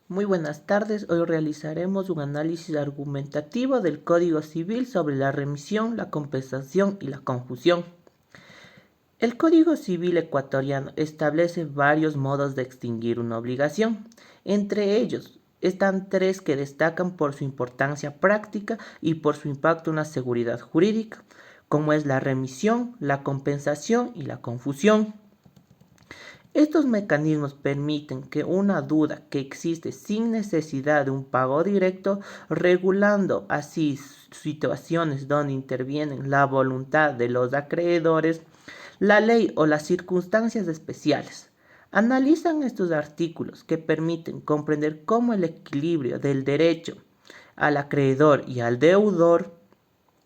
Muy buenas tardes, hoy realizaremos un análisis argumentativo del Código Civil sobre la remisión, la compensación y la confusión. El Código Civil ecuatoriano establece varios modos de extinguir una obligación. Entre ellos están tres que destacan por su importancia práctica y por su impacto en la seguridad jurídica, como es la remisión, la compensación y la confusión. Estos mecanismos permiten que una duda que existe sin necesidad de un pago directo, regulando así situaciones donde intervienen la voluntad de los acreedores, la ley o las circunstancias especiales. Analizan estos artículos que permiten comprender cómo el equilibrio del derecho al acreedor y al deudor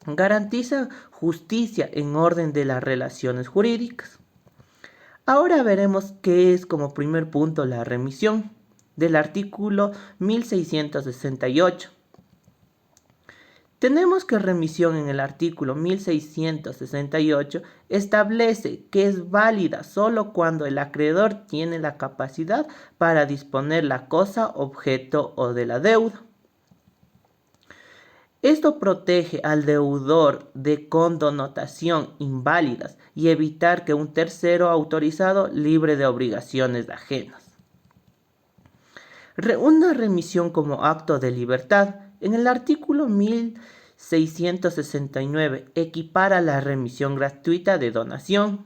garantiza justicia en orden de las relaciones jurídicas. Ahora veremos qué es como primer punto la remisión del artículo 1668. Tenemos que remisión en el artículo 1668 establece que es válida solo cuando el acreedor tiene la capacidad para disponer la cosa, objeto o de la deuda. Esto protege al deudor de condonación inválidas y evitar que un tercero autorizado libre de obligaciones ajenas. Una remisión como acto de libertad. En el artículo 1669 equipara la remisión gratuita de donación.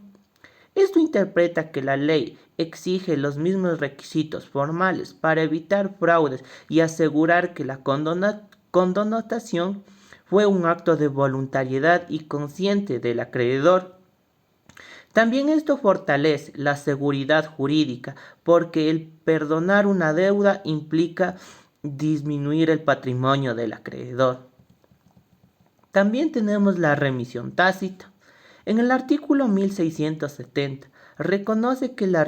Esto interpreta que la ley exige los mismos requisitos formales para evitar fraudes y asegurar que la condonación fue un acto de voluntariedad y consciente del acreedor. También esto fortalece la seguridad jurídica porque el perdonar una deuda implica disminuir el patrimonio del acreedor. También tenemos la remisión tácita. En el artículo 1670 reconoce que la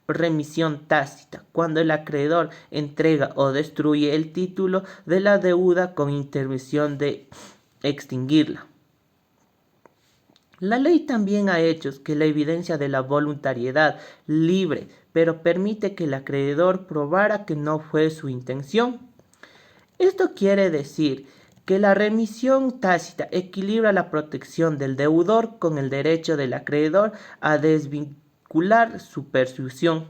remisión tácita, cuando el acreedor entrega o destruye el título de la deuda con intervención de extinguirla. La ley también ha hecho que la evidencia de la voluntariedad libre, pero permite que el acreedor probara que no fue su intención. Esto quiere decir que la remisión tácita equilibra la protección del deudor con el derecho del acreedor a desvincular su persecución.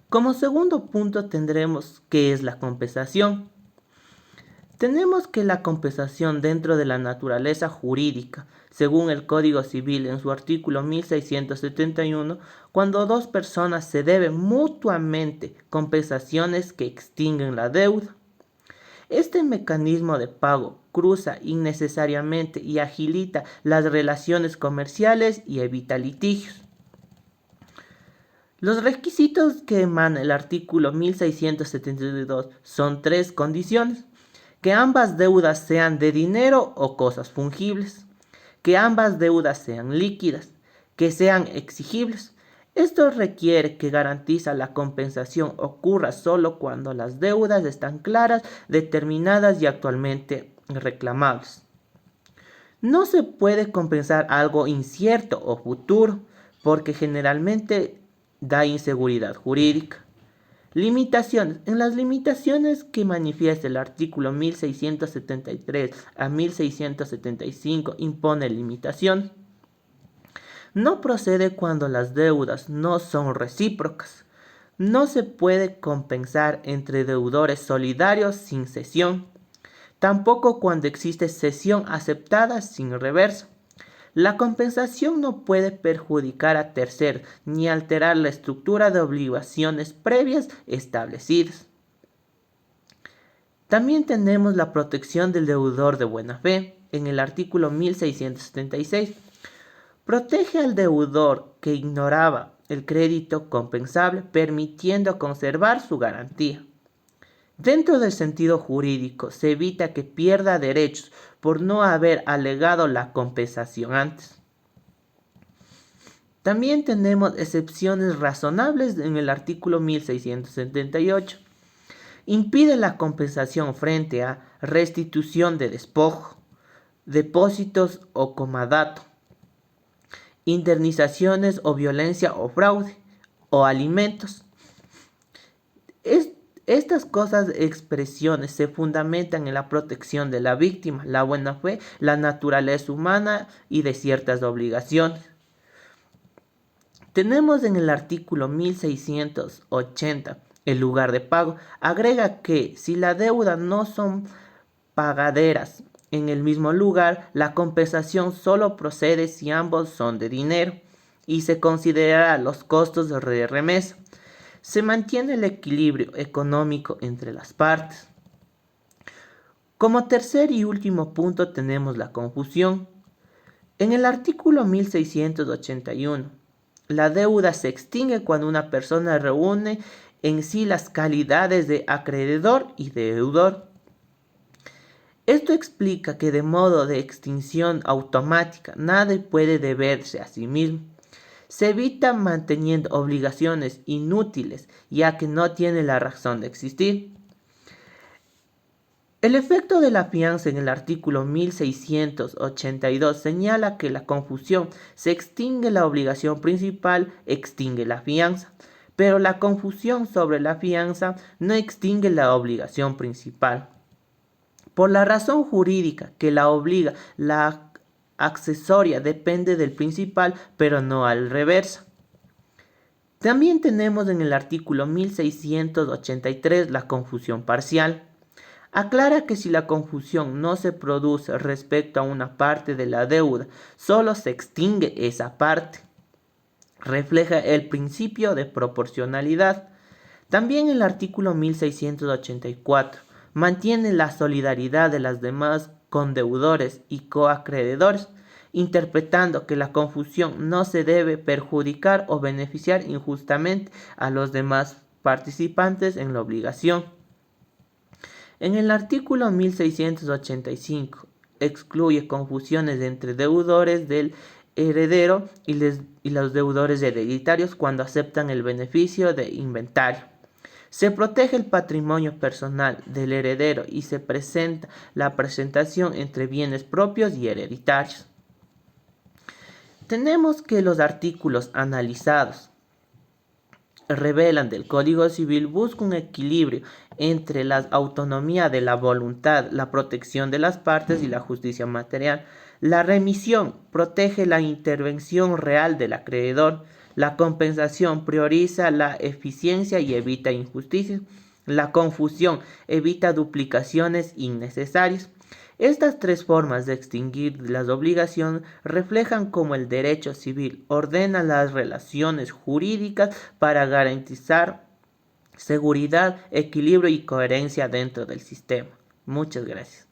Como segundo punto tendremos qué es la compensación. Tenemos que la compensación dentro de la naturaleza jurídica, según el Código Civil en su artículo 1671, cuando dos personas se deben mutuamente compensaciones que extinguen la deuda. Este mecanismo de pago cruza innecesariamente y agilita las relaciones comerciales y evita litigios. Los requisitos que emana el artículo 1672 son tres condiciones: que ambas deudas sean de dinero o cosas fungibles, que ambas deudas sean líquidas, que sean exigibles. Esto requiere que garantiza la compensación ocurra solo cuando las deudas están claras, determinadas y actualmente reclamables. No se puede compensar algo incierto o futuro, porque generalmente da inseguridad jurídica. Limitaciones. En las limitaciones que manifiesta el artículo 1673 a 1675 impone limitación. No procede cuando las deudas no son recíprocas. No se puede compensar entre deudores solidarios sin cesión. Tampoco cuando existe cesión aceptada sin reverso. La compensación no puede perjudicar a terceros ni alterar la estructura de obligaciones previas establecidas. También tenemos la protección del deudor de buena fe en el artículo 1676. Protege al deudor que ignoraba el crédito compensable, permitiendo conservar su garantía. Dentro del sentido jurídico, se evita que pierda derechos por no haber alegado la compensación antes. También tenemos excepciones razonables en el artículo 1678. Impide la compensación frente a restitución de despojo, depósitos o comodato, indemnizaciones o violencia o fraude, o alimentos. Estas cosas expresiones se fundamentan en la protección de la víctima, la buena fe, la naturaleza humana y de ciertas obligaciones. Tenemos en el artículo 1680 el lugar de pago. Agrega que si la deuda no son pagaderas en el mismo lugar, la compensación solo procede si ambos son de dinero y se considerará los costos de remesa. Se mantiene el equilibrio económico entre las partes. Como tercer y último punto tenemos la confusión. En el artículo 1681, la deuda se extingue cuando una persona reúne en sí las calidades de acreedor y deudor. Esto explica que de modo de extinción automática nadie puede deberse a sí mismo. Se evita manteniendo obligaciones inútiles, ya que no tienen la razón de existir. El efecto de la fianza en el artículo 1682 señala que la confusión se extingue la obligación principal, extingue la fianza, pero la confusión sobre la fianza no extingue la obligación principal. Por la razón jurídica que la obliga, la accesoria depende del principal, pero no al revés. También tenemos en el artículo 1683 la confusión parcial. Aclara que si la confusión no se produce respecto a una parte de la deuda, solo se extingue esa parte. Refleja el principio de proporcionalidad. También el artículo 1684 mantiene la solidaridad de las demás condeudores y coacreedores, interpretando que la confusión no se debe perjudicar o beneficiar injustamente a los demás participantes en la obligación. En el artículo 1685 excluye confusiones entre deudores del heredero y los deudores hereditarios cuando aceptan el beneficio de inventario. Se protege el patrimonio personal del heredero y se presenta la presentación entre bienes propios y hereditarios. Tenemos que los artículos analizados revelan del Código Civil busca un equilibrio entre la autonomía de la voluntad, la protección de las partes y la justicia material. La remisión protege la intervención real del acreedor. La compensación prioriza la eficiencia y evita injusticias. La confusión evita duplicaciones innecesarias. Estas tres formas de extinguir las obligaciones reflejan cómo el derecho civil ordena las relaciones jurídicas para garantizar seguridad, equilibrio y coherencia dentro del sistema. Muchas gracias.